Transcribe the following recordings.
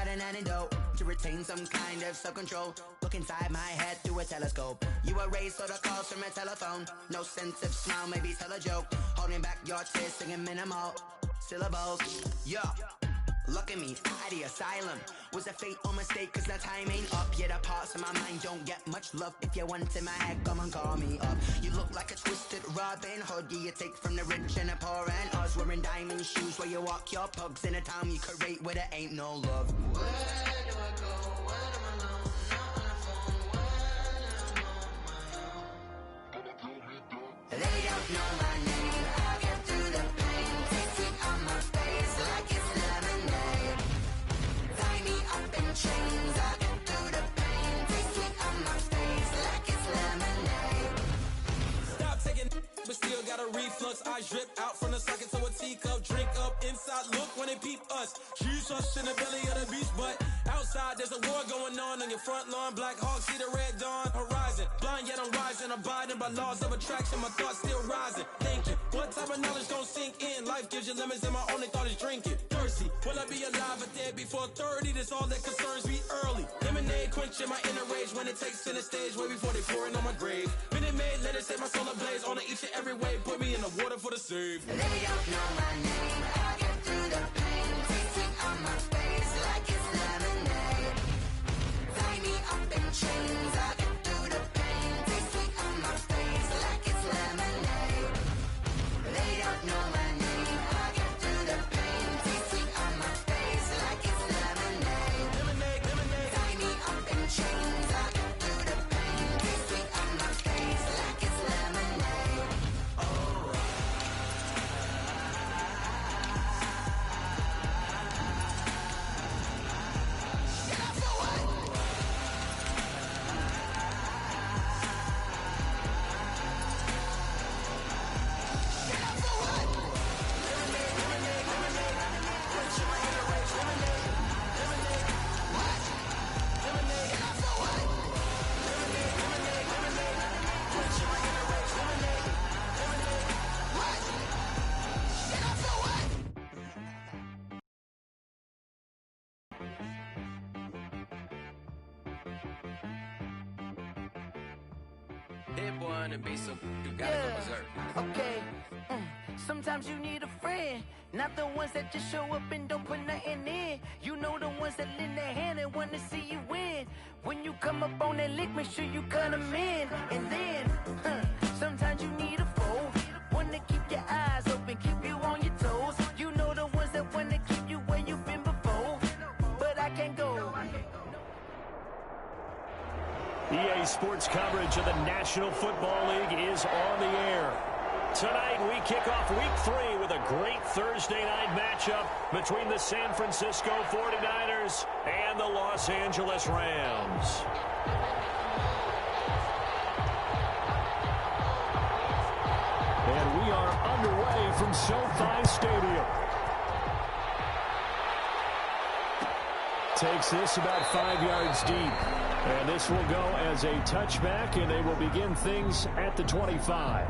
got an antidote to retain some kind of self-control. Look inside my head through a telescope. You erase all the calls from a telephone. No sense of smile, maybe tell a joke. Holding back your tears, singing minimal syllables. Yeah. Look at me, at the asylum. Was a fate or mistake, cause the time ain't up. Yet the parts of my mind don't get much love. If you want in my head, come and call me up. You look like a twisted Robin Hood. Yeah, you take from the rich and the poor and us. Wearing diamond shoes where you walk your pugs in a town you create where there ain't no love. Where do I go? When I'm alone? Not on the phone. When I'm on my own. They don't know my name. I'll get through the pain. Taste it on my face like it's lemonade. Tie me up in chains. I'll get through the pain. Taste it on my face like it's lemonade. Stop taking, but still got a reflux. I drip out from the socket to a teacup. Drink up inside. Look when they peep us. She's us in the belly of the beach, but outside there's a war going on your front lawn. Black Hawk see the red dawn horizon. Blind yet I'm rising, abiding by laws of attraction. My thoughts still rising. Thinking, what type of knowledge gon' sink in? Life gives you lemons and my only thought is drinking. Thirsty, will I be alive or dead before 30? That's all that concerns me early. Lemonade quenching my inner rage when it takes center stage way before they pour it on my grave. Minute Maid, let it set my soul ablaze. On each and every way, put me in the water for the save. They don't know my name. I'll get through the pain. Taste it on my face like it's lemonade. Tie me up in chains. I'll get through the pain. Taste it on my face like it's lemonade. They don't know my name. I'll get through the pain. Taste it on my face like it's lemonade. Lemonade, lemonade. Tie me up in chains. I'll get through the pain. Taste it on my face like it's lemonade. Oh. Get up for what? Get up for what? Lemonade, lemonade, lemonade. Quenching my inner rage. Lemonade, lemonade, What? lemonade. Get up for what? Lemonade, lemonade, lemonade. Quenching my inner rage. Lemonade, lemonade. What? Get up for what? Hit one and be so you gotta go berserk. Okay. Sometimes you need a friend, not the ones that just show up and don't put nothing in. You know the ones that lend their hand and want to see you win. When you come up on that lick, make sure you cut them in. And then, sometimes you need a foe, one to keep your eyes open, keep you on your toes. You know the ones that want to keep you where you've been before. But I can't go. EA Sports coverage of the National Football League is on the air. Tonight, we kick off Week 3 with a great Thursday night matchup between the San Francisco 49ers and the Los Angeles Rams. And we are underway from SoFi Stadium. Takes this about 5 yards deep. And this will go as a touchback, and they will begin things at the 25.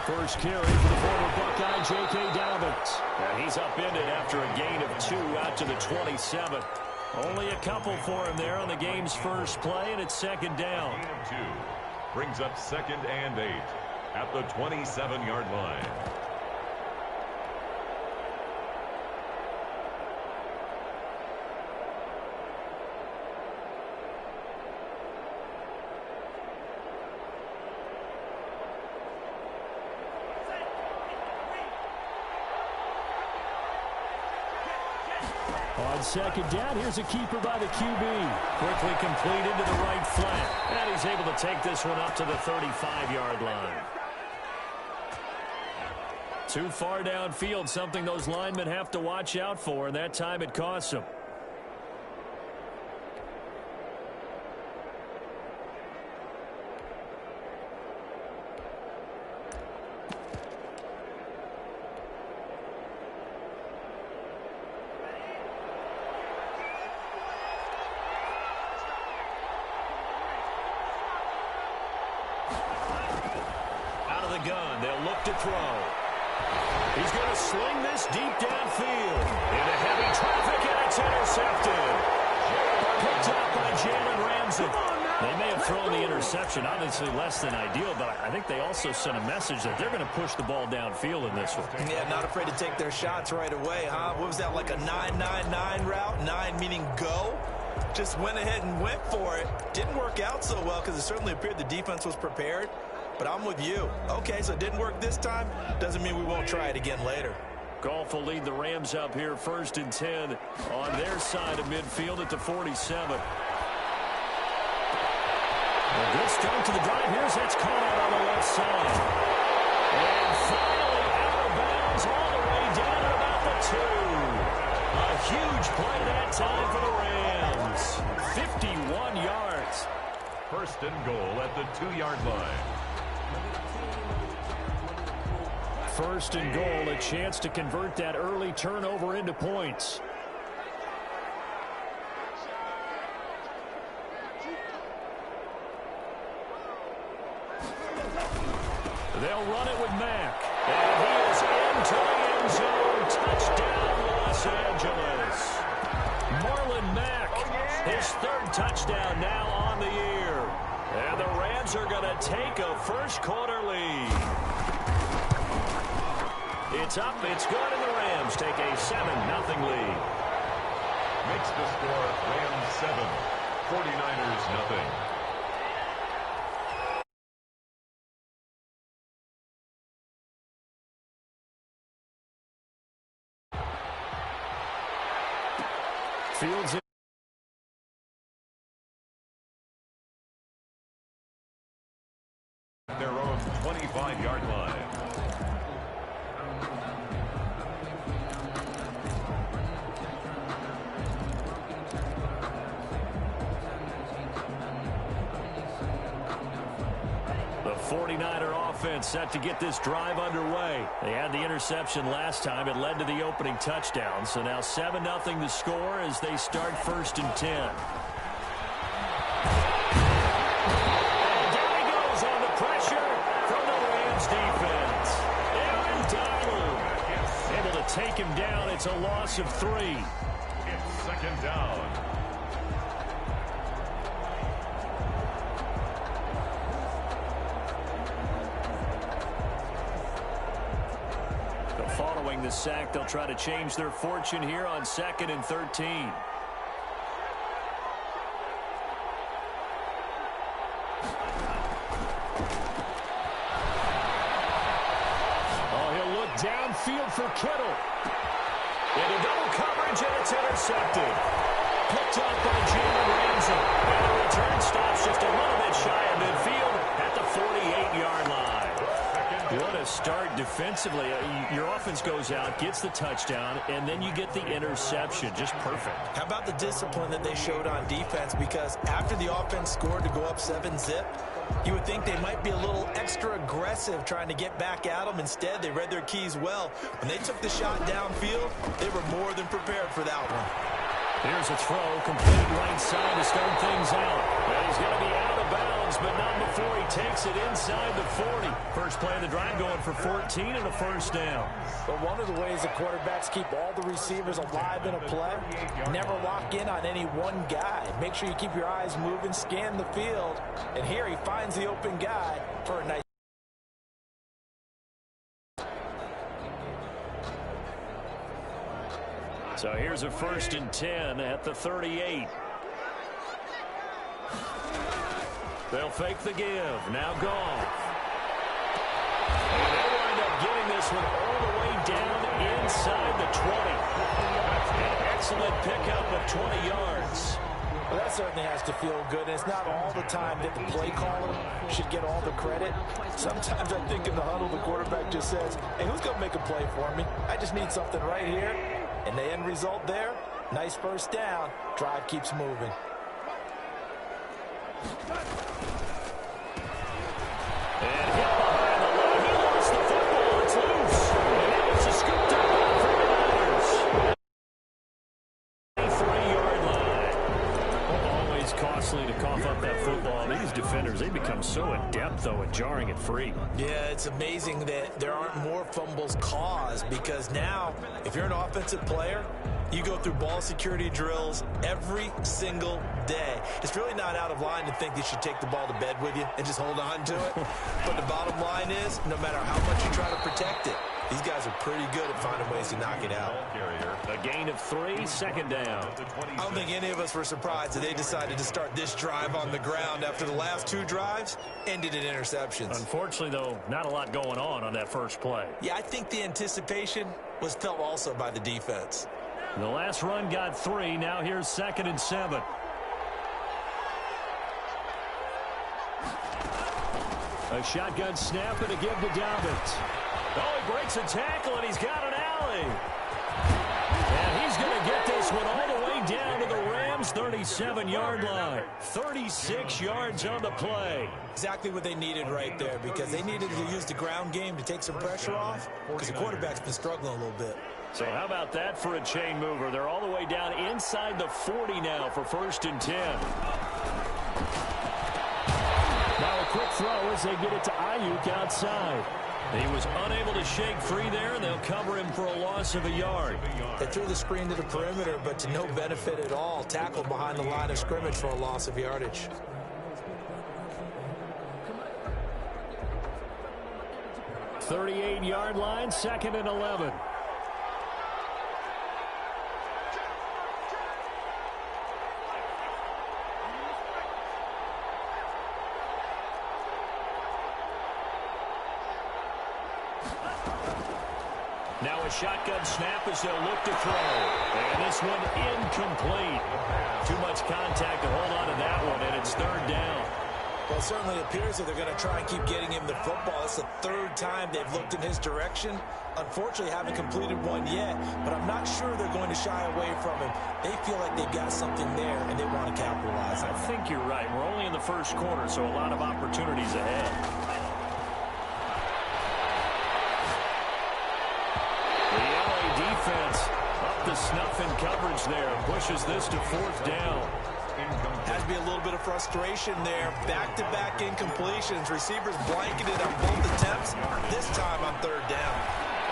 First carry for the former Buckeye, J.K. Dobbins. And he's upended after a gain of 2 out to the 27. Only a couple for him there on the game's first play, and it's second down. Gain of 2 brings up 2nd and 8 at the 27-yard line. On second down, here's a keeper by the QB. Quickly completed to the right flat. And he's able to take this one up to the 35-yard line. Too far downfield, something those linemen have to watch out for, and that time it costs them. to throw. He's going to sling this deep downfield. Into heavy traffic, and it's intercepted. Picked up by Jalen Ramsey. They may have thrown the interception, obviously less than ideal, but I think they also sent a message that they're going to push the ball downfield in this one. Yeah, not afraid to take their shots right away, huh? What was that, like a 9-9-9 route? 9 meaning go? Just went ahead and went for it. Didn't work out so well because it certainly appeared the defense was prepared. But I'm with you. Okay, so it didn't work this time. Doesn't mean we won't try it again later. Goff will lead the Rams up here 1st and 10 on their side of midfield at the 47. A good start to the drive. Here's that's caught out on the left side. And finally out of bounds all the way down to about the 2. A huge play that time for the Rams. 51 yards. 1st and goal at the 2-yard line. 1st and goal, a chance to convert that early turnover into points. They'll run it with Mack. And he is into the end zone. Touchdown, Los Angeles. Marlon Mack, his 3rd touchdown now on the year. And the Rams are going to take a first-quarter lead. It's up, it's good, and the Rams take a 7-0 lead. Makes the score Rams 7, 49ers nothing. Fields in. Their own 25-yard line. The 49er offense set to get this drive underway. They had the interception last time. It led to the opening touchdown. So now 7-0 the score as they start 1st and 10. And down he goes on the pressure from the Rams defense. Aaron Donald able to take him down. It's a loss of 3. It's 2nd down. Following the sack, they'll try to change their fortune here on 2nd and 13. Oh, he'll look downfield for Kittle. Into double coverage, and it's intercepted. Picked up by Jalen Ramsey. And the return stops just a little bit shy of midfield at the 48-yard line. What a start defensively. Your offense goes out, gets the touchdown, and then you get the interception. Just perfect. How about the discipline that they showed on defense? Because after the offense scored to go up 7-zip, you would think they might be a little extra aggressive trying to get back at them. Instead, they read their keys well. When they took the shot downfield, they were more than prepared for that one. Here's a throw, complete right side to start things out. Well, he's going to be out of bounds, but not before he takes it inside the 40. First play of the drive going for 14 and a 1st down. But one of the ways the quarterbacks keep all the receivers alive in a play, never lock in on any one guy. Make sure you keep your eyes moving, scan the field, and here he finds the open guy for a nice. So here's a 1st and 10 at the 38. They'll fake the give. Now Goff. And they'll wind up getting this one all the way down inside the 20. An excellent pickup of 20 yards. Well, that certainly has to feel good. And it's not all the time that the play caller should get all the credit. Sometimes I think in the huddle, the quarterback just says, hey, who's going to make a play for me? I just need something right here. And the end result there, nice 1st down. Drive keeps moving. And hit behind the line. He lost the football. It's loose. And now it's a scooped up for the Niners. 23-yard line. Always costly to cough up that football, these defenders, they become so adept, though, at jarring it free. Yeah, it's amazing that there aren't more fumbles caused, because now, if you're an offensive player, you go through ball security drills every single day. It's really not out of line to think you should take the ball to bed with you and just hold on to it. But the bottom line is, no matter how much you try to protect it, these guys are pretty good at finding ways to knock it out. A gain of 3, second down. I don't think any of us were surprised that they decided to start this drive on the ground after the last 2 drives ended in interceptions. Unfortunately, though, not a lot going on that first play. Yeah, I think the anticipation was felt also by the defense. The last run got 3. Now here's 2nd and 7. A shotgun snap and a give to Dobbins. Oh, he breaks a tackle, and he's got an alley. And he's going to get this one all the way down to the Rams' 37-yard line. 36 yards on the play. Exactly what they needed right there, because they needed to use the ground game to take some pressure off, because the quarterback's been struggling a little bit. So how about that for a chain mover? They're all the way down inside the 40 now for 1st and 10. Now a quick throw as they get it to Ayuk outside. He was unable to shake free there, and they'll cover him for a loss of a yard. They threw the screen to the perimeter, but to no benefit at all. Tackled behind the line of scrimmage for a loss of yardage. .38-yard line, 2nd and 11. Now a shotgun snap as they'll look to throw. And this one incomplete. Too much contact to hold on to that one, and it's 3rd down. Well, it certainly appears that they're going to try and keep getting him the football. It's the 3rd time they've looked in his direction. Unfortunately, haven't completed one yet, but I'm not sure they're going to shy away from him. They feel like they've got something there, and they want to capitalize on it. I think you're right. We're only in the first quarter, so a lot of opportunities ahead. Defense up to snuff in coverage there. Pushes this to 4th down. Has to be a little bit of frustration there. Back-to-back incompletions. Receivers blanketed on both attempts. This time on 3rd down.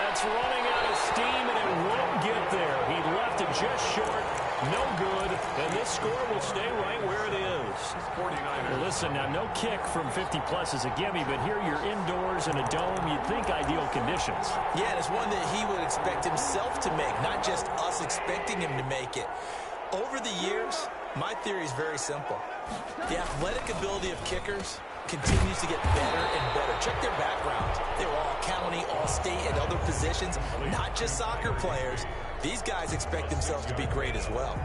That's running out of steam, and it won't get there. He left it just short. No good. And this score will stay right where it is. 49ers. Well, listen, now no kick from 50-plus is a gimme, but here you're indoors in a dome. You'd think ideal conditions. Yeah, and it's one that he would expect himself to make, not just us expecting him to make it. Over the years, my theory is very simple. The athletic ability of kickers continues to get better and better. Check their background. They were all county, all state, and other positions, not just soccer players. These guys expect themselves to be great as well.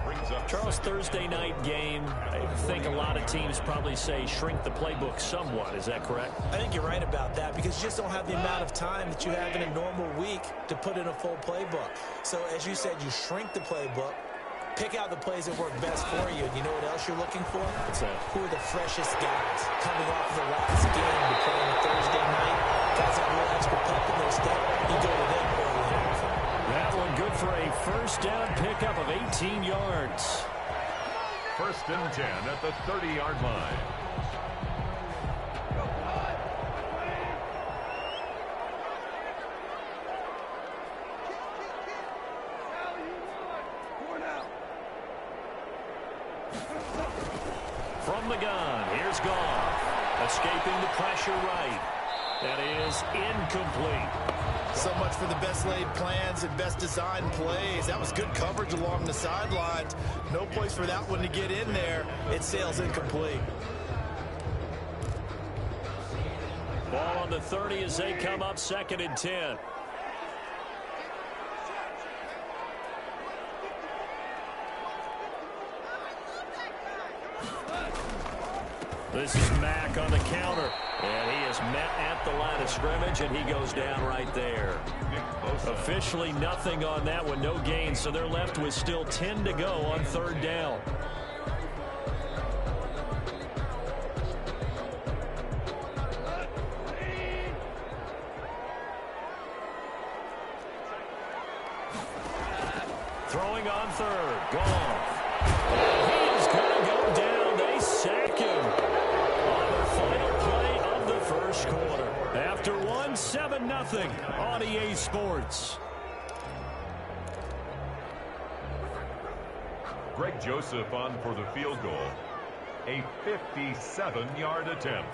Charles, Thursday night game, I think a lot of teams probably say shrink the playbook somewhat. Is that correct? I think you're right about that, because you just don't have the amount of time that you have in a normal week to put in a full playbook. So as you said, you shrink the playbook, pick out the plays that work best for you, and you know what else you're looking for? What's that? Who are the freshest guys coming off of the last game to play on Thursday night? Guys that have extra pep in their step, you go to them early in. That one good for a 1st down pickup of 18 yards. 1st and 10 at the 30-yard line. From the gun, here's Goff. Escaping the pressure right. That is incomplete. So much for the best laid plans and best designed plays. That was good coverage along the sidelines. No place for that one to get in there. It sails incomplete. Ball on the 30 as they come up 2nd and 10. This is Mack on the counter. And he is met at the line of scrimmage, and he goes down right there. Officially nothing on that one, no gain, so they're left with still 10 to go on 3rd down. Throwing on 3rd, Goff. He is going to go down. They sack him. first quarter. After one, 7-0 on EA Sports. Greg Joseph on for the field goal. A 57-yard attempt.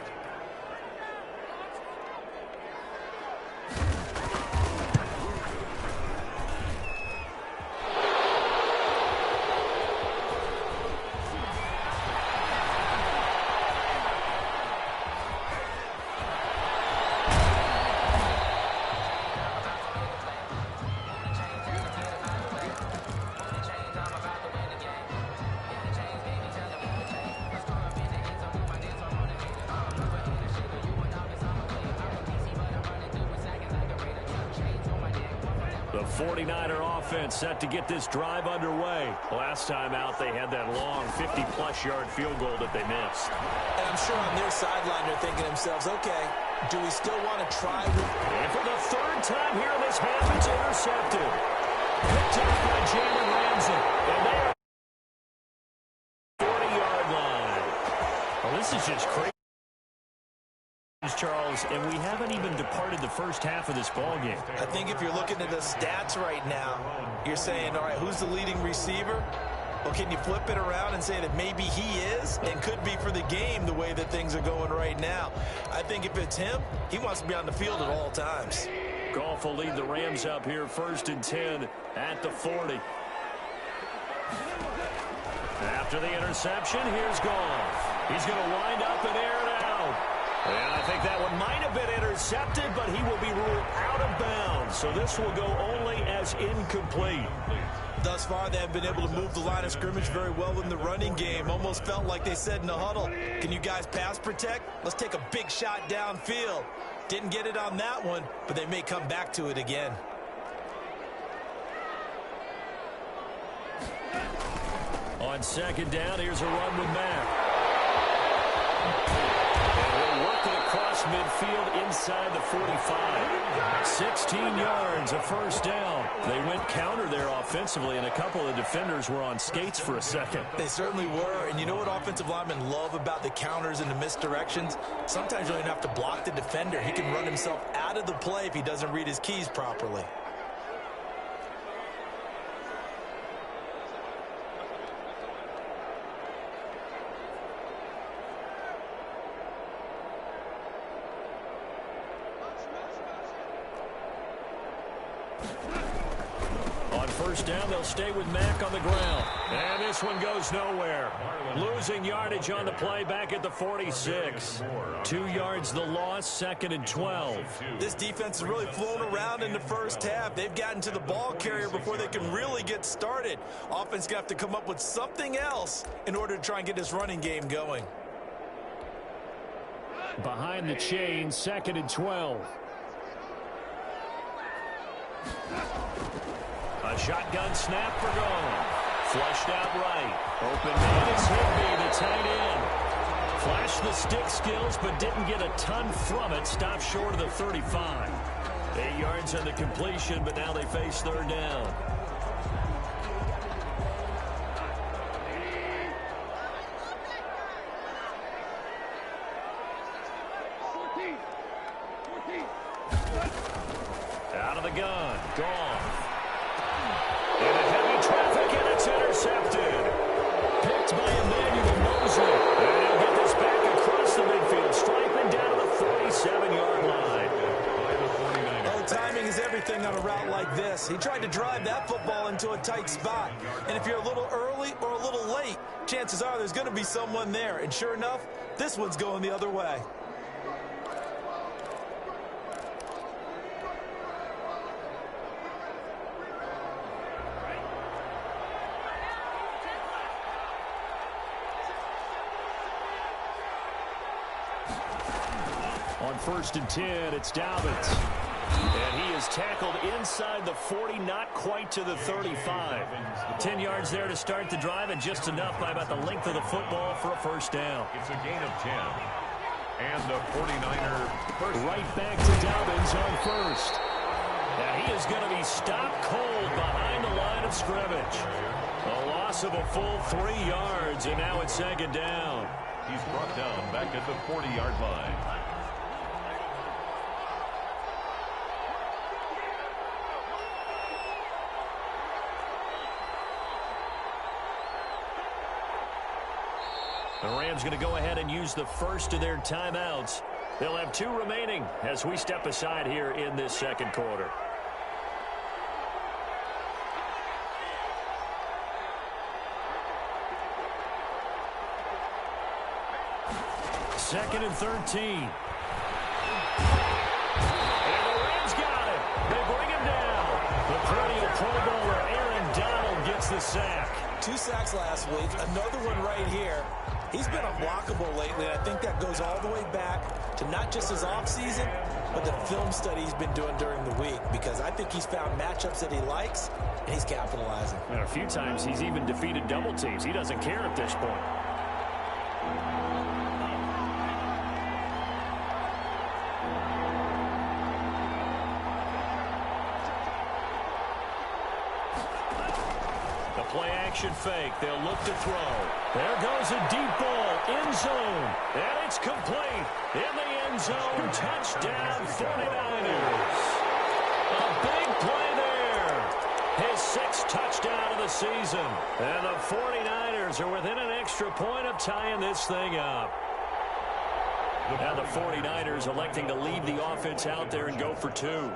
The 49er offense set to get this drive underway. Last time out, they had that long 50-plus yard field goal that they missed. And I'm sure on their sideline they're thinking to themselves, okay, do we still want to try? And for the third time here in this half, it's intercepted. Picked up by Jalen Ramsey. And they are 40-yard line. Well, this is just crazy, Charles, and we haven't even departed the first half of this ball game. I think if you're looking at the stats right now, you're saying, all right, who's the leading receiver? Well, can you flip it around and say that maybe he is and could be for the game the way that things are going right now? I think if it's him, he wants to be on the field at all times. Goff will lead the Rams up here 1st and 10 at the 40. After the interception, here's Goff. He's going to wind up and air it out. And I think that one might have been intercepted, but he will be ruled out of bounds. So this will go only as incomplete. Thus far, they have been able to move the line of scrimmage very well in the running game. Almost felt like they said in the huddle, can you guys pass protect? Let's take a big shot downfield. Didn't get it on that one, but they may come back to it again. On 2nd down, here's a run with Mack. Across midfield inside the 45. 16 yards, a first down. They went counter there offensively, and a couple of defenders were on skates for a second. They certainly were, and you know what offensive linemen love about the counters and the misdirections? Sometimes you don't even have to block the defender. He can run himself out of the play if he doesn't read his keys properly. Down, they'll stay with Mack on the ground. And this one goes nowhere. Losing yardage on the play back at the 46. 2 yards the loss, 2nd and 12. This defense has really flown around in the first half. They've gotten to the ball carrier before they can really get started. Offense got to come up with something else in order to try and get this running game going. Behind the chain, 2nd and 12. A shotgun snap for Goff. Flushed out right. Open man is Higbee, the tight end. Flashed the stick skills, but didn't get a ton from it. Stopped short of the 35. 8 yards on the completion, but now they face 3rd down. Out of the gun. Goff. Into heavy traffic, and it's intercepted. Picked by Emmanuel Mosley. And he'll get this back across the midfield stripe and down to the 47-yard line. Oh, timing is everything on a route like this. He tried to drive that football into a tight spot. And if you're a little early or a little late, chances are there's going to be someone there. And sure enough, this one's going the other way. On 1st and 10, it's Dobbins. And he is tackled inside the 40, not quite to the 35. 10 yards there to start the drive, and just enough by about the length of the football for a first down. It's a gain of 10. And the 49er first. Right back to Dobbins on 1st. Now he is going to be stopped cold behind the line of scrimmage. A loss of a full 3 yards, and now it's 2nd down. He's brought down back at the 40-yard line. The Rams going to go ahead and use the first of their timeouts. They'll have 2 remaining as we step aside here in this second quarter. Second and 13. And the Rams got it. They bring him down. The perennial Pro Bowler Aaron Donald gets the sack. 2 sacks last week. Another one right here. He's been unblockable lately, and I think that goes all the way back to not just his offseason, but the film study he's been doing during the week, because I think he's found matchups that he likes, and he's capitalizing. And a few times he's even defeated double teams. He doesn't care at this point. Play-action fake. They'll look to throw. There goes a deep ball. End zone. And it's complete. In the end zone. Touchdown, 49ers. A big play there. His 6th touchdown of the season. And the 49ers are within an extra point of tying this thing up. Now the 49ers electing to leave the offense out there and go for 2.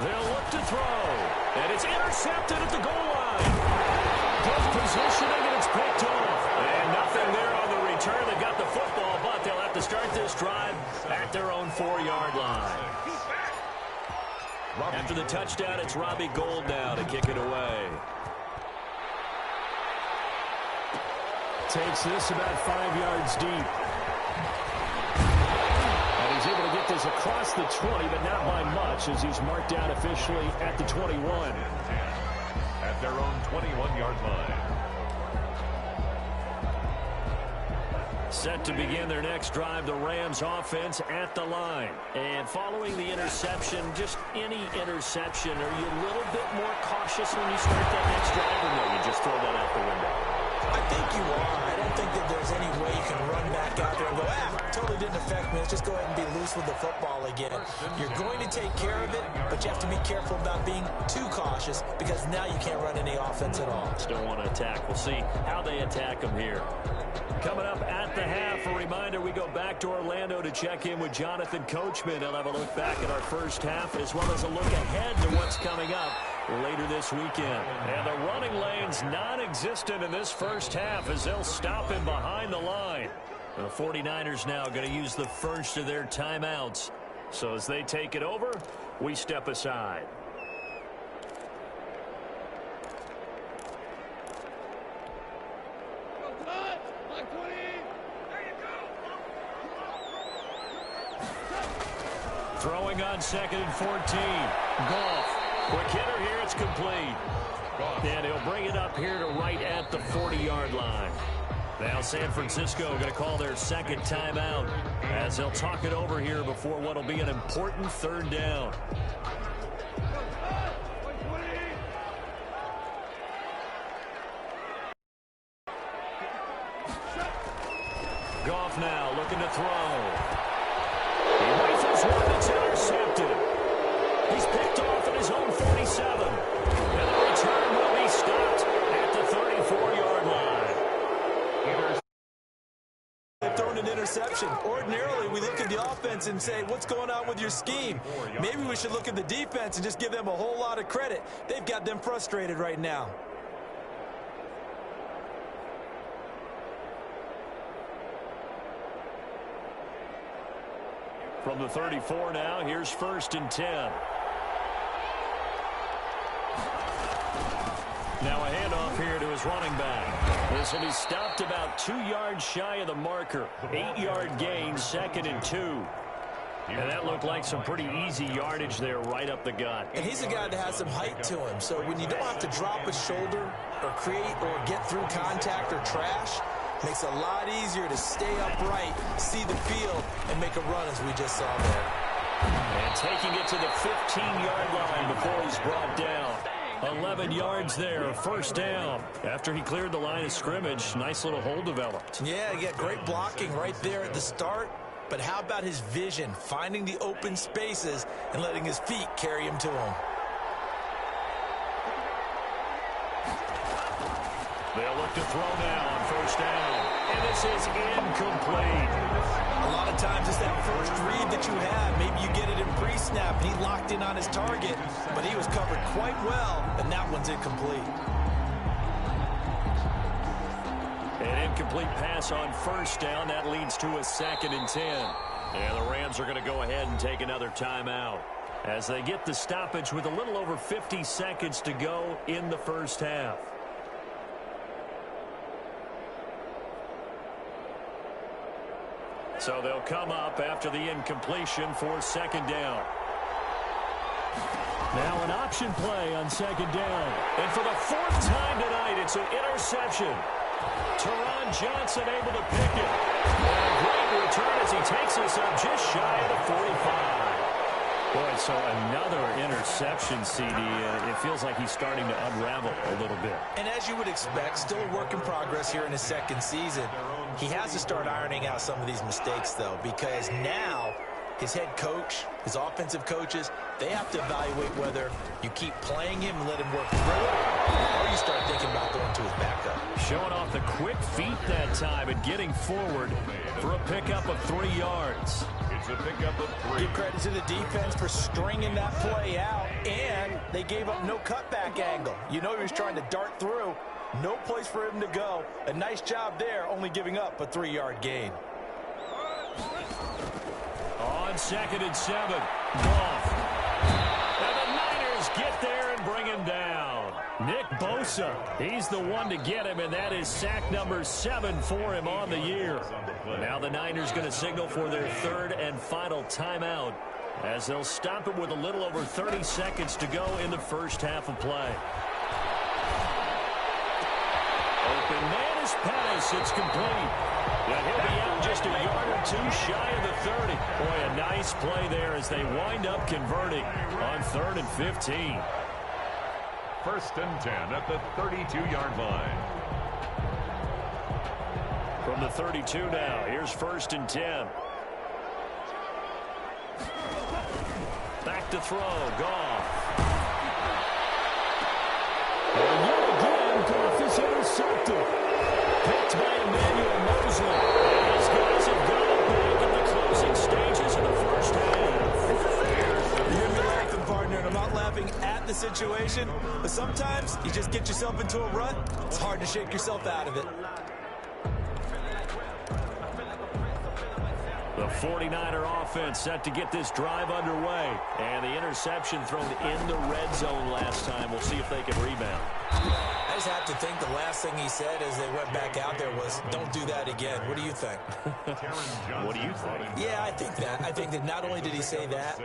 They'll look to throw. And it's intercepted at the goal line. Good positioning, and it's picked off. And nothing there on the return. They got the football, but they'll have to start this drive at their own 4-yard line. After the touchdown, it's Robbie Gould now to kick it away. Takes this about 5 yards deep. He's able to get this across the 20, but not by much, as he's marked down officially at the 21. At their own 21-yard line. Set to begin their next drive, the Rams offense at the line. And following the interception, just any interception, are you a little bit more cautious when you start that next drive, or no, you just throw that out the window? I think you are. I don't think that there's any way you can run back out there and go, totally didn't affect me. Let's just go ahead and be loose with the football again. You're going to take care of it, but you have to be careful about being too cautious, because now you can't run any offense at all. Still want to attack. We'll see how they attack them here. Coming up at the half, a reminder, we go back to Orlando to check in with Jonathan Coachman. He'll have a look back at our first half, as well as a look ahead to what's coming up later this weekend. And the running lane's non-existent in this first half, as they'll stop him behind the line. The 49ers now going to use the first of their timeouts. So as they take it over, we step aside. Throwing on 2nd and 14. Goff. Quick hitter here. It's complete. And he'll bring it up here to right at the 40-yard line. Now San Francisco going to call their 2nd timeout, as they'll talk it over here before what will be an important 3rd down. Goff now looking to throw. He rifles one that's intercepted. He's picked off at his own 47. And the return will be stopped at the 34-yard line. They've thrown an interception. Ordinarily, we look at the offense and say, what's going on with your scheme? Maybe we should look at the defense and just give them a whole lot of credit. They've got them frustrated right now. From the 34 now, here's 1st and 10. Now a handoff here to his running back. This will be stopped about 2 yards shy of the marker. 8-yard gain, 2nd and 2. And that looked like some pretty easy yardage there right up the gut. And he's a guy that has some height to him. So when you don't have to drop a shoulder or create or get through contact or trash, makes it a lot easier to stay upright, see the field, and make a run, as we just saw there. And taking it to the 15-yard line before he's brought down. 11 yards there, first down. After he cleared the line of scrimmage, nice little hole developed. Yeah, great blocking right there at the start. But how about his vision, finding the open spaces and letting his feet carry him to him? They'll look to throw now on first down. And this is incomplete. A lot of times it's that first read that you have. Maybe you get it in pre-snap and he locked in on his target, but he was covered quite well, and that one's incomplete. An incomplete pass on first down. That leads to a 2nd and 10. And the Rams are going to go ahead and take another timeout as they get the stoppage with a little over 50 seconds to go in the first half. So they'll come up after the incompletion for 2nd down. Now an option play on 2nd down. And for the 4th time tonight, it's an interception. Teron Johnson able to pick it. And a great return as he takes us up just shy of the 45. Boy, so another interception, CD. It feels like he's starting to unravel a little bit. And as you would expect, still a work in progress here in his 2nd season. He has to start ironing out some of these mistakes, though, because now his head coach, his offensive coaches, they have to evaluate whether you keep playing him and let him work through it, or you start thinking about going to his backup. Showing off the quick feet that time and getting forward for a pickup of 3 yards. It's a pickup of 3. Give credit to the defense for stringing that play out, and they gave up no cutback angle. You know he was trying to dart through. No place for him to go. A nice job there, only giving up a 3-yard gain. On 2nd and 7, Goff. And the Niners get there and bring him down. Nick Bosa, he's the one to get him, and that is sack number 7 for him on the year. Now the Niners going to signal for their 3rd and final timeout as they'll stop him with a little over 30 seconds to go in the first half of play. Open man is Pettis. It's complete. And he'll be out just a yard or 2 shy of the 30. Boy, a nice play there as they wind up converting on 3rd and 15. 1st and 10 at the 32-yard line. From the 32 now, here's 1st and 10. Back to throw, Goff. And yet again, Goff is intercepted. Picked by Emmanuel Mosley. And his guys have got it back in the closing stages of the first half. You hear me laughing, partner, and I'm not laughing at the situation, but sometimes you just get yourself into a rut. It's hard to shake yourself out of it. The 49er offense set to get this drive underway. And the interception thrown in the red zone last time. We'll see if they can rebound. I just have to think the last thing he said as they went back out there was, don't do that again. What do you think? What do you think? Yeah, I think that. I think that not only did he say that,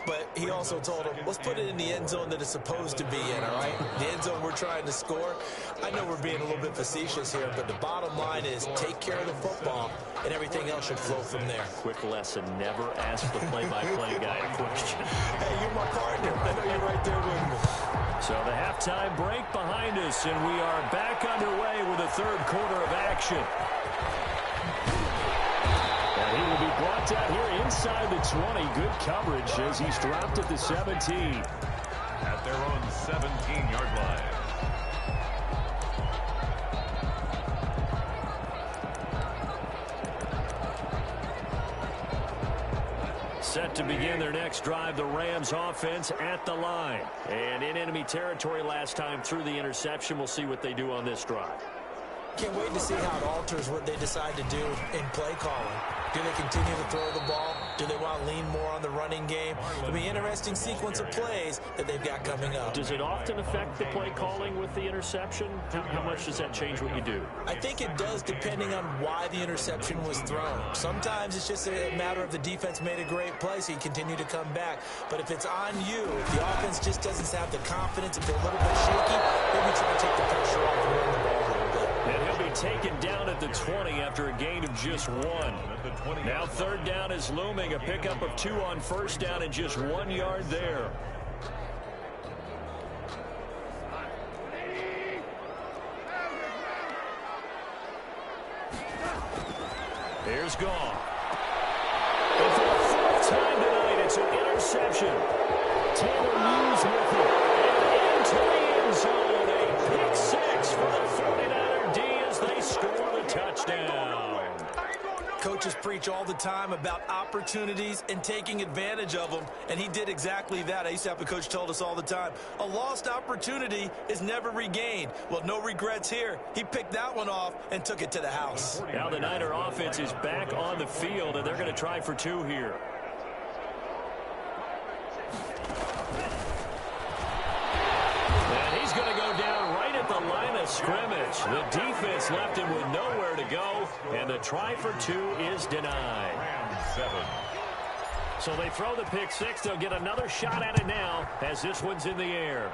but he also told him, let's put it in the end zone that it's supposed to be in, all right? The end zone we're trying to score. I know we're being a little bit facetious here, but the bottom line is take care of the football, and everything else should flow from there. Quick lesson, never ask the play-by-play guy a question. Hey, you're my partner. I know you're right there with me. So the halftime break behind us, and we are back underway with the 3rd quarter of action. And he will be brought down here inside the 20. Good coverage as he's dropped at the 17. At their own 17-yard line. Set to begin their next drive, the Rams offense at the line. And in enemy territory last time through the interception. We'll see what they do on this drive. Can't wait to see how it alters what they decide to do in play calling. Do they continue to throw the ball? Do they want to lean more on the running game? It'll be an interesting sequence of plays that they've got coming up. Does it often affect the play calling with the interception? How much does that change what you do? I think it does, depending on why the interception was thrown. Sometimes it's just a matter of the defense made a great play, so you continue to come back. But if it's on you, if the offense just doesn't have the confidence, if they're a little bit shaky, maybe try to take the pressure off and run the ball a little bit. And he'll be taken down at the 20 after a gain of just 1. Now third down is looming. A pickup of 2 on first down and just 1 yard there. Here's Goff. And for the 4th time tonight, it's an interception. Taylor Muse with it. And into the end zone. A pick 6 for the 49er D as they score the touchdown. Coaches preach all the time about opportunities and taking advantage of them, and he did exactly that. I used to have a coach told us all the time, a lost opportunity is never regained. Well, no regrets here. He picked that one off and took it to the house. Now the Niner offense is back on the field, and they're going to try for 2 here. And he's going to go down right at the line of scrimmage. The defense left him with nowhere to go, and the try for 2 is denied. So they throw the pick 6. They'll get another shot at it now as this one's in the air.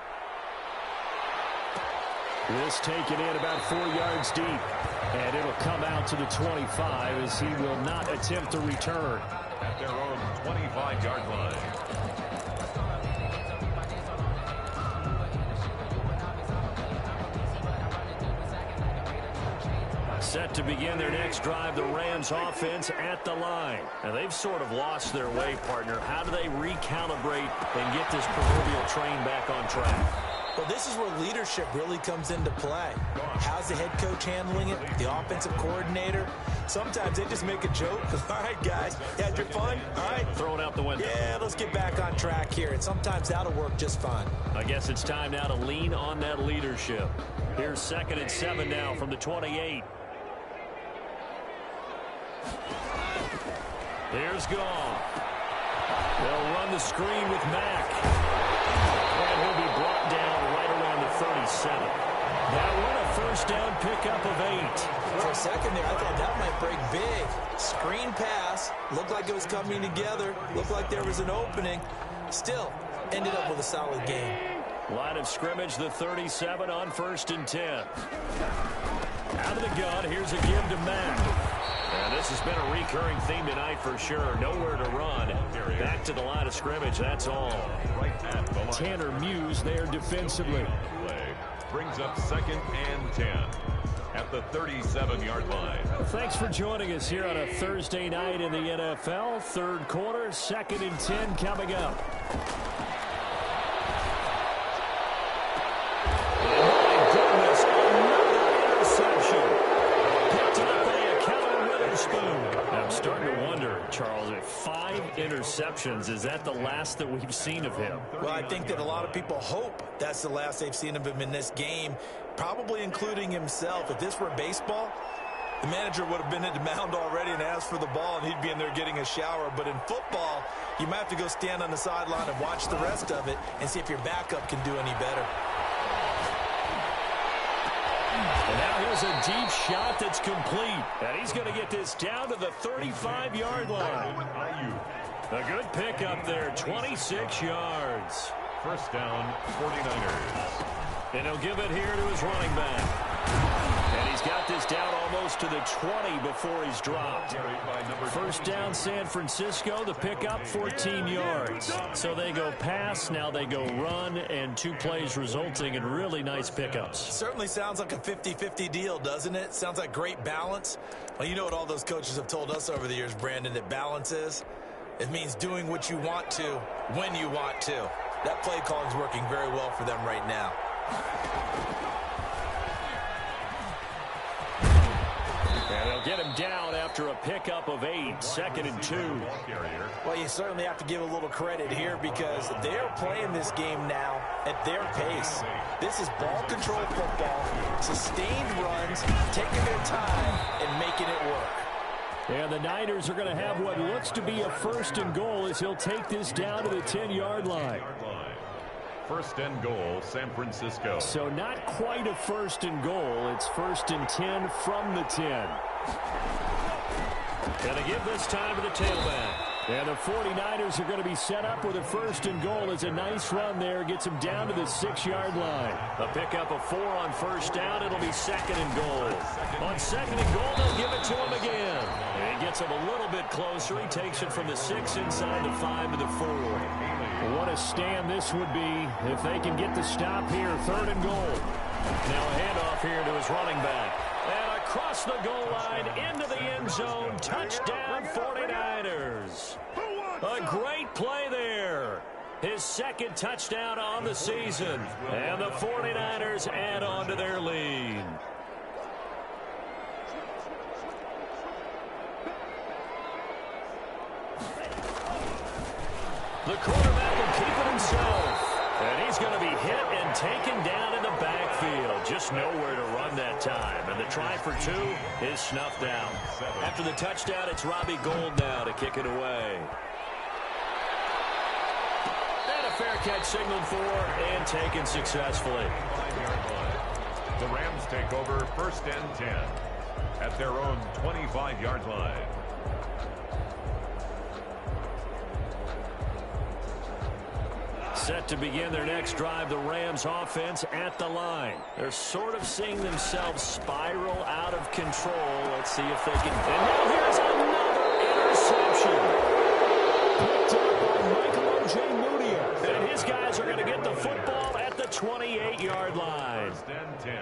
This taken in about 4 yards deep, and it'll come out to the 25 as he will not attempt to return. At their own 25-yard line. Set to begin their next drive, the Rams offense at the line. And they've sort of lost their way, partner. How do they recalibrate and get this proverbial train back on track? Well, this is where leadership really comes into play. How's the head coach handling it? The offensive coordinator? Sometimes they just make a joke. All right, guys, you had your fun? All right. Throw it out the window. Yeah, let's get back on track here. And sometimes that'll work just fine. I guess it's time now to lean on that leadership. Here's 2nd and 7 now from the 28. Here's Goff. They'll run the screen with Mack. And he'll be brought down right around the 37. That one a first down pickup of 8. For a second there, I thought that might break big. Screen pass. Looked like it was coming together. Looked like there was an opening. Still, ended up with a solid game. Line of scrimmage, the 37 on 1st and 10. Out of the gun, here's a give to Mack. And this has been a recurring theme tonight for sure. Nowhere to run. Back to the line of scrimmage, that's all. Tanner Muse there defensively. Brings up 2nd and 10 at the 37-yard line. Thanks for joining us here on a Thursday night in the NFL. 3rd quarter, 2nd and 10 coming up. I'm starting to wonder, Charles, if 5 interceptions, is that the last that we've seen of him? Well, I think that a lot of people hope that's the last they've seen of him in this game, probably including himself. If this were baseball, the manager would have been at the mound already and asked for the ball, and he'd be in there getting a shower. But in football, you might have to go stand on the sideline and watch the rest of it and see if your backup can do any better. And now here's a deep shot that's complete. And he's going to get this down to the 35-yard line. A good pickup there, 26 yards. First down, 49ers. And he'll give it here to his running back. And he's got this down almost to the 20 before he's dropped. First down, San Francisco. The pickup, 14 yards. So they go pass, now they go run, and 2 plays resulting in really nice pickups. Certainly sounds like a 50-50 deal, doesn't it? Sounds like great balance. Well, you know what all those coaches have told us over the years, Brandon, that balance is? It means doing what you want to when you want to. That play calling is working very well for them right now. And they'll get him down after a pickup of 8, 2nd and 2. Well, you certainly have to give a little credit here because they're playing this game now at their pace. This is ball control football, sustained runs, taking their time and making it work. And the Niners are going to have what looks to be a 1st and goal as he'll take this down to the 10-yard line. 1st and goal, San Francisco. So not quite a 1st and goal. It's 1st and 10 from the 10. Going to give this time to the tailback. And the 49ers are going to be set up with a 1st and goal. It's a nice run there. Gets them down to the 6-yard line. A pickup of 4 on 1st down. It'll be 2nd and goal. On 2nd and goal, they'll give it to him again. And he gets him a little bit closer. He takes it from the 6 inside the 5 to the 4. What a stand this would be if they can get the stop here. 3rd and goal. Now a handoff here to his running back. And across the goal line into the end zone. Touchdown 49ers. A great play there. His 2nd touchdown on the season. And the 49ers add on to their lead. The quarterback will keep it himself. And he's going to be hit and taken down in the backfield. Just nowhere to run that time. And the try for 2 is snuffed out. After the touchdown, it's Robbie Gould now to kick it away. And a fair catch signaled for and taken successfully. The Rams take over 1st and 10 at their own 25-yard line. Set to begin their next drive, the Rams offense at the line. They're sort of seeing themselves spiral out of control. Let's see if they can. And now here's another interception. Picked up by Michael Ojemudia. And his guys are going to get the football at the 28-yard line. 1st and 10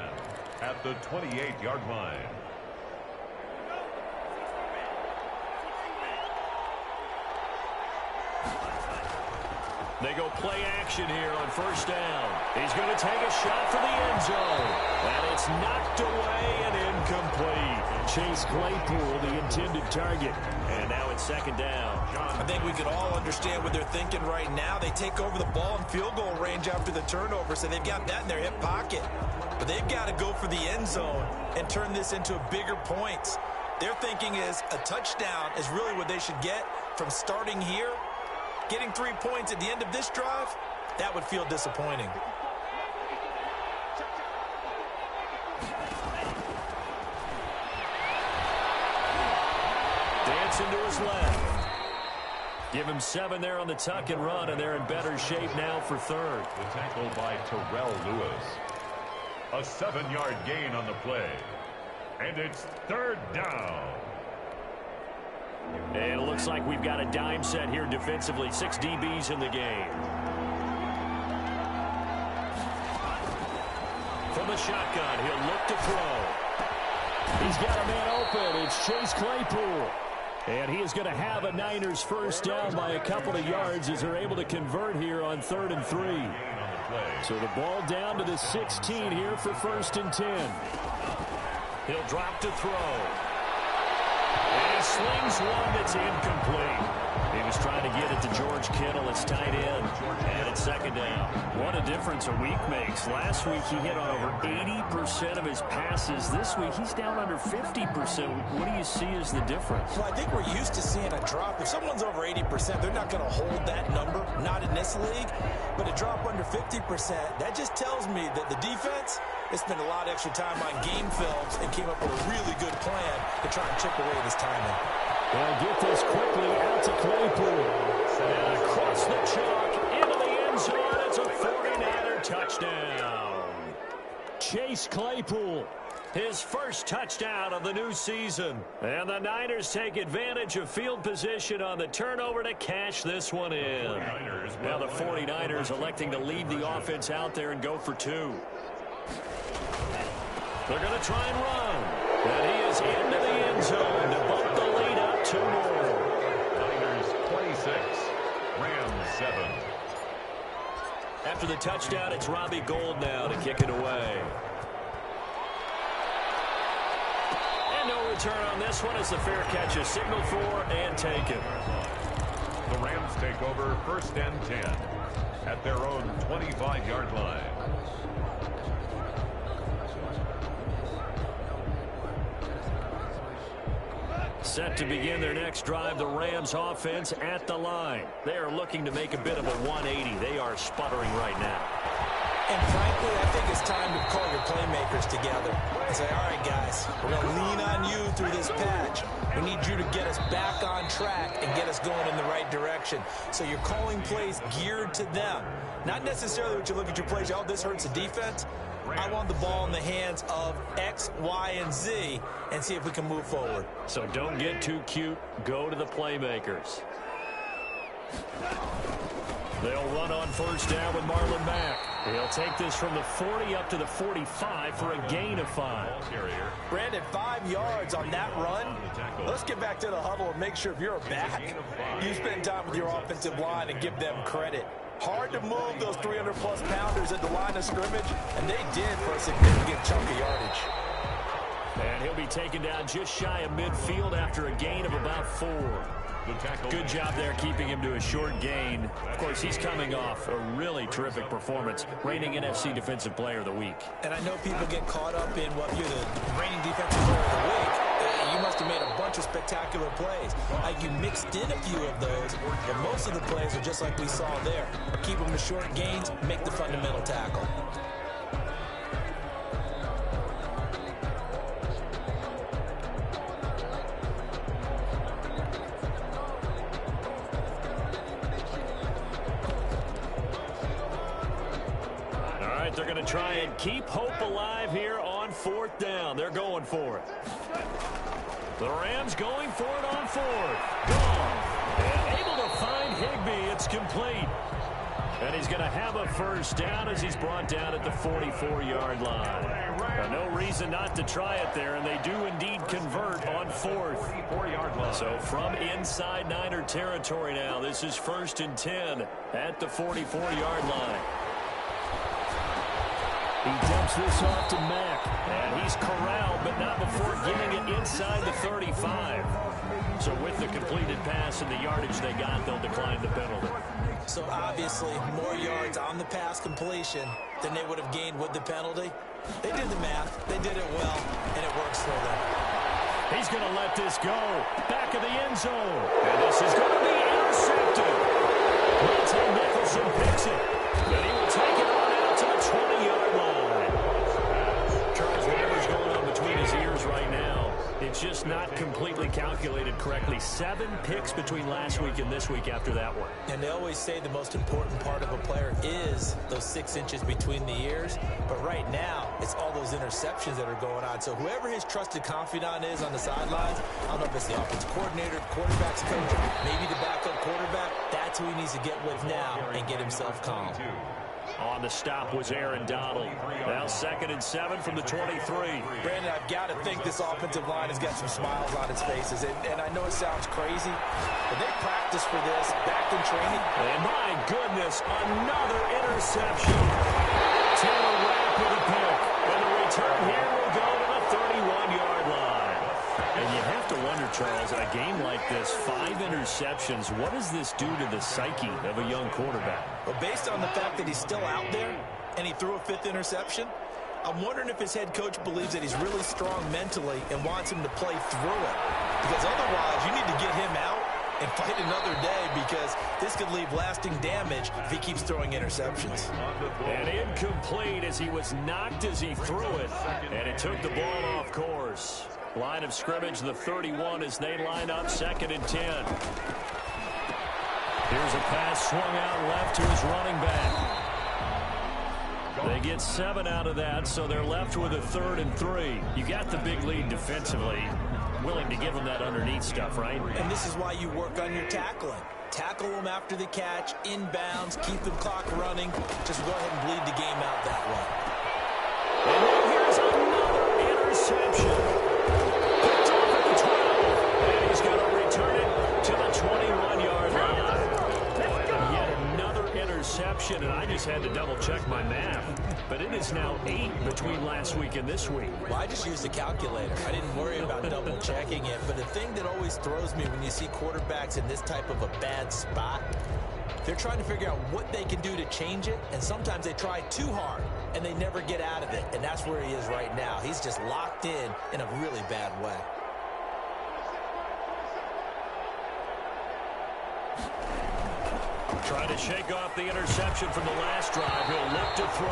at the 28-yard line. They go play action here on 1st down. He's going to take a shot for the end zone. And it's knocked away and incomplete. Chase Claypool, the intended target. And now it's 2nd down. I think we could all understand what they're thinking right now. They take over the ball in field goal range after the turnover, so they've got that in their hip pocket. But they've got to go for the end zone and turn this into bigger points. Their thinking is a touchdown is really what they should get from starting here. Getting 3 points at the end of this drive, that would feel disappointing. Dancing to his left. Give him 7 there on the tuck and run, and they're in better shape now for 3rd. The tackle by Terrell Lewis. A 7-yard gain on the play. And it's 3rd down. And it looks like we've got a dime set here defensively. 6 DBs in the game. From the shotgun, he'll look to throw. He's got a man open. It's Chase Claypool. And he is going to have a Niners 1st down by a couple of yards as they're able to convert here on 3rd and 3. So the ball down to the 16 here for 1st and 10. He'll drop to throw. And he slings one that's incomplete. He was trying to get it to George Kittle. It's tight end. And it's 2nd down. What a difference a week makes. Last week he hit on over 80% of his passes. This week he's down under 50%. What do you see as the difference? Well, I think we're used to seeing a drop. If someone's over 80%, they're not going to hold that number. Not in this league. But a drop under 50%, that just tells me that the defense has spent a lot of extra time on game films and came up with a really good plan to try and chip away this timing. They'll get this quickly out to Claypool. And across the chalk into the end zone. It's a 49er touchdown. Chase Claypool, his 1st touchdown of the new season. And the Niners take advantage of field position on the turnover to cash this one in. Now the 49ers electing to leave the offense out there and go for 2. They're going to try and run. And he is into the end zone to bump the lead up 2 more. Niners 26, Rams 7. After the touchdown, it's Robbie Gould now to kick it away. And no return on this one as the fair catch is signaled for and taken. The Rams take over 1st and 10 at their own 25-yard line. Set to begin their next drive, the Rams offense at the line. They are looking to make a bit of a 180. They are sputtering right now. And frankly, I think it's time to call your playmakers together and say, all right, guys, we're going to lean on you through this patch. We need you to get us back on track and get us going in the right direction. So you're calling plays geared to them. Not necessarily what you look at your plays, oh, this hurts the defense. I want the ball in the hands of X, Y, and Z and see if we can move forward. So don't get too cute. Go to the playmakers. They'll run on first down with Marlon Mack. He'll take this from the 40 up to the 45 for a gain of 5. Brandon, 5 yards on that run. Let's get back to the huddle and make sure if you're a back, you spend time with your offensive line and give them credit. Hard to move those 300-plus pounders at the line of scrimmage, and they did for a significant chunk of yardage. And he'll be taken down just shy of midfield after a gain of about 4. Good job there keeping him to a short gain. Of course, he's coming off a really terrific performance, reigning NFC Defensive Player of the Week. And I know people get caught up in, well, you're the reigning Defensive Player of the Week. You must have made a bunch of spectacular plays. You mixed in a few of those, but most of the plays are just like we saw there. Keep them to short gains, make the fundamental tackle. They're going to try and keep hope alive here on 4th down. They're going for it. The Rams going for it on 4th. Gone. And able to find Higbee. It's complete. And he's going to have a first down as he's brought down at the 44-yard line. No reason not to try it there, and they do indeed convert on 4th. So from inside Niner territory now, this is 1st and 10 at the 44-yard line. He dumps this off to Mack, and he's corralled, but not before getting it inside the 35. So with the completed pass and the yardage they got, they'll decline the penalty. So obviously, more yards on the pass completion than they would have gained with the penalty. They did the math, they did it well, and it works for them. He's going to let this go. Back of the end zone. And this is going to be intercepted. Monte Nicholson picks it. And he will take it on out to the 20-yard line. Charles, whatever's going on between his ears right now, it's just not completely calculated correctly. 7 picks between last week and this week after that one. And they always say the most important part of a player is those 6 inches between the ears. But right now, it's all those interceptions that are going on. So whoever his trusted confidant is on the sidelines, I don't know if it's the offensive coordinator, quarterback's coach, maybe the backup quarterback, that's who he needs to get with now and get himself calm. On the stop was Aaron Donald. Now 2nd and 7 from the 23. Brandon, I've got to think this offensive line has got some smiles on its faces. And I know it sounds crazy, but they practiced for this back in training. And my goodness, another interception. Taylor Rapp with a pick. And the return here will go to the 31-yard line. And you have to wonder, Charles, in a game like this, 5 interceptions, what does this do to the psyche of a young quarterback? Well, based on the fact that he's still out there and he threw a 5th interception, I'm wondering if his head coach believes that he's really strong mentally and wants him to play through it. Because otherwise, you need to get him out and fight another day, because this could leave lasting damage if he keeps throwing interceptions. And incomplete as he was knocked as he threw it, and it took the ball off course. Line of scrimmage, the 31, as they line up 2nd and 10. Here's a pass swung out left to his running back. They get 7 out of that, so they're left with a 3rd and 3. You got the big lead defensively. Willing to give them that underneath stuff, right? And this is why you work on your tackling. Tackle them after the catch, inbounds, keep the clock running. Just go ahead and bleed the game out that way. And then here's another interception. Picked off at the 12. And he's going to return it to the 21-yard line. Yet another interception, and I just had to double-check my math. But it is now 8 between last week and this week. Well, I just used a calculator. I didn't worry about double-checking it. But the thing that always throws me when you see quarterbacks in this type of a bad spot, they're trying to figure out what they can do to change it. And sometimes they try too hard, and they never get out of it. And that's where he is right now. He's just locked in a really bad way. Trying to shake off the interception from the last drive. He'll look to throw.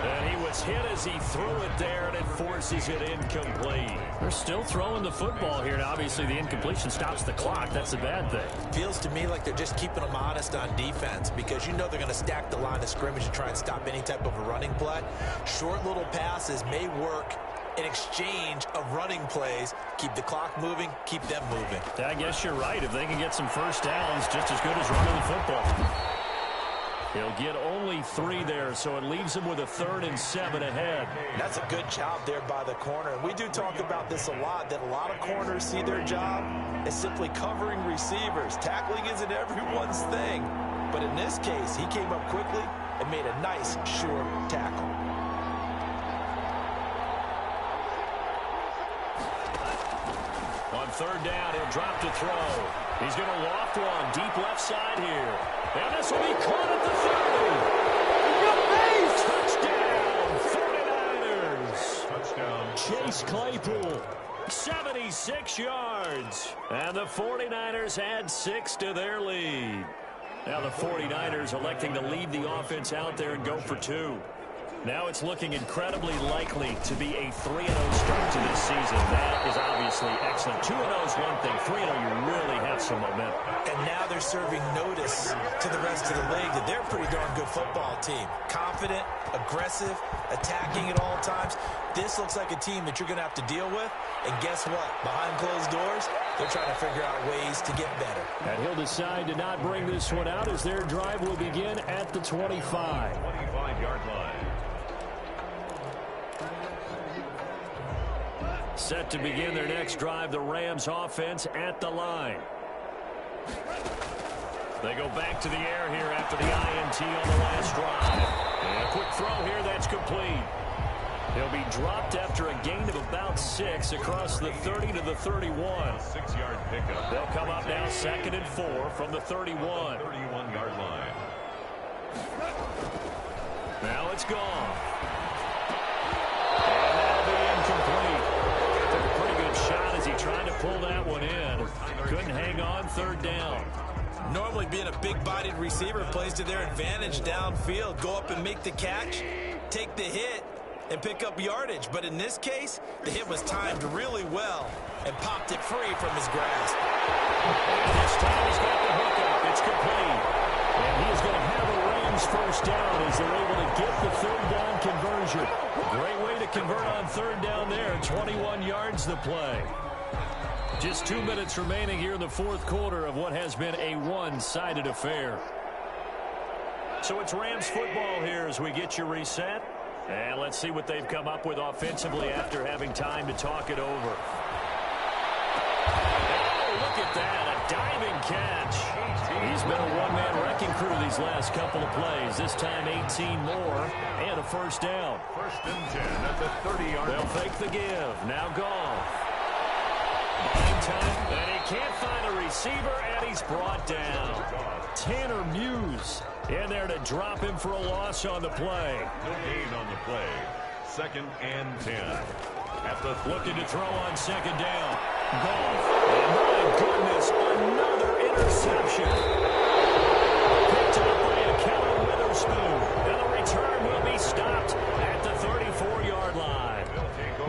And he was hit as he threw it there, and it forces it incomplete. They're still throwing the football here, and obviously the incompletion stops the clock. That's the bad thing. Feels to me like they're just keeping them honest on defense because you know they're going to stack the line of scrimmage to try and stop any type of a running play. Short little passes may work in exchange of running plays. Keep the clock moving, keep them moving. I guess you're right. If they can get some first downs, just as good as running the football. He'll get only 3 there, so it leaves him with a 3rd and 7 ahead. That's a good job there by the corner. And we do talk about this a lot, that a lot of corners see their job as simply covering receivers. Tackling isn't everyone's thing. But in this case, he came up quickly and made a nice, sure tackle. On 3rd down, he'll drop to throw. He's going to loft one deep left side here. And this will be caught at the 30. Touchdown, 49ers. Chase Claypool, 76 yards. And the 49ers add 6 to their lead. Now the 49ers electing to leave the offense out there and go for 2. Now it's looking incredibly likely to be a 3-0 start to this season. That is obviously excellent. 2-0 is one thing. 3-0, you really have some momentum. And now they're serving notice to the rest of the league that they're a pretty darn good football team. Confident, aggressive, attacking at all times. This looks like a team that you're going to have to deal with. And guess what? Behind closed doors, they're trying to figure out ways to get better. And he'll decide to not bring this one out as their drive will begin at the 25. 25-yard line. Set to begin their next drive, the Rams offense at the line. They go back to the air here after the INT on the last drive. And a quick throw here, that's complete. He'll be dropped after a gain of about 6 across the 30 to the 31. 6-yard pickup. They'll come up now 2nd and 4 from the 31. 31-yard line. Now it's gone. And that'll be incomplete. Took a pretty good shot as he tried to pull that one in. Couldn't hang on 3rd down. Normally being a big-bodied receiver plays to their advantage downfield. Go up and make the catch, take the hit, and pick up yardage. But in this case, the hit was timed really well and popped it free from his grasp. And this time he's got the hookup. It's complete. And he is going to have a Rams first down as they're able to get the 3rd down conversion. Great way to convert on 3rd down there. 21 yards the play. Just 2 minutes remaining here in the 4th quarter of what has been a one-sided affair. So it's Rams football here as we get you reset. And let's see what they've come up with offensively after having time to talk it over. Oh, look at that, a diving catch. He's been a one-man wrecking crew these last couple of plays. This time 18 more and a first down. 1st and 10 at the 30-yard line. They'll fake the give. Now gone. Buying time, and he can't find a receiver, and he's brought down. Tanner Muse in there to drop him for a loss on the play. No gain on the play. 2nd and 10. At the looking to throw on 2nd down. Golf. And my goodness, another interception. Picked up by a Kellen Witherspoon. And the return will be stopped at the 34-yard line.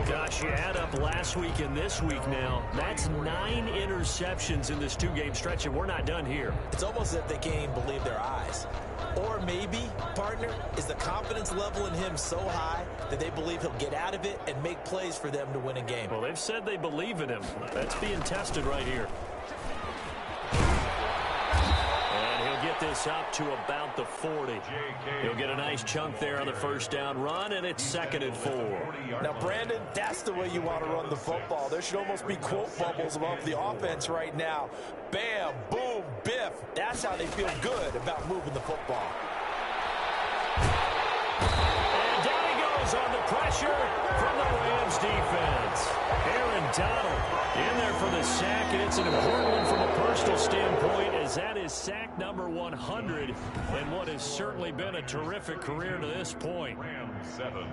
Gosh, you add up last week and this week now. That's 9 interceptions in this 2-game stretch, and we're not done here. It's almost as if they can't even believe their eyes. Or maybe, partner, is the confidence level in him so high that they believe he'll get out of it and make plays for them to win a game. Well, they've said they believe in him. That's being tested right here. And he'll get this up to about the 40. He'll get a nice chunk there on the first down run, and it's 2nd and 4. Now, Brandon, that's the way you want to run the football. There should almost be quote bubbles above the offense right now. Bam, boom, biff. That's how they feel good about moving the football. And down he goes on the pressure from the Rams defense. Aaron Donald in there for the sack, and it's an important one from a personal standpoint as that is sack number 100 and what has certainly been a terrific career to this point. Rams 7.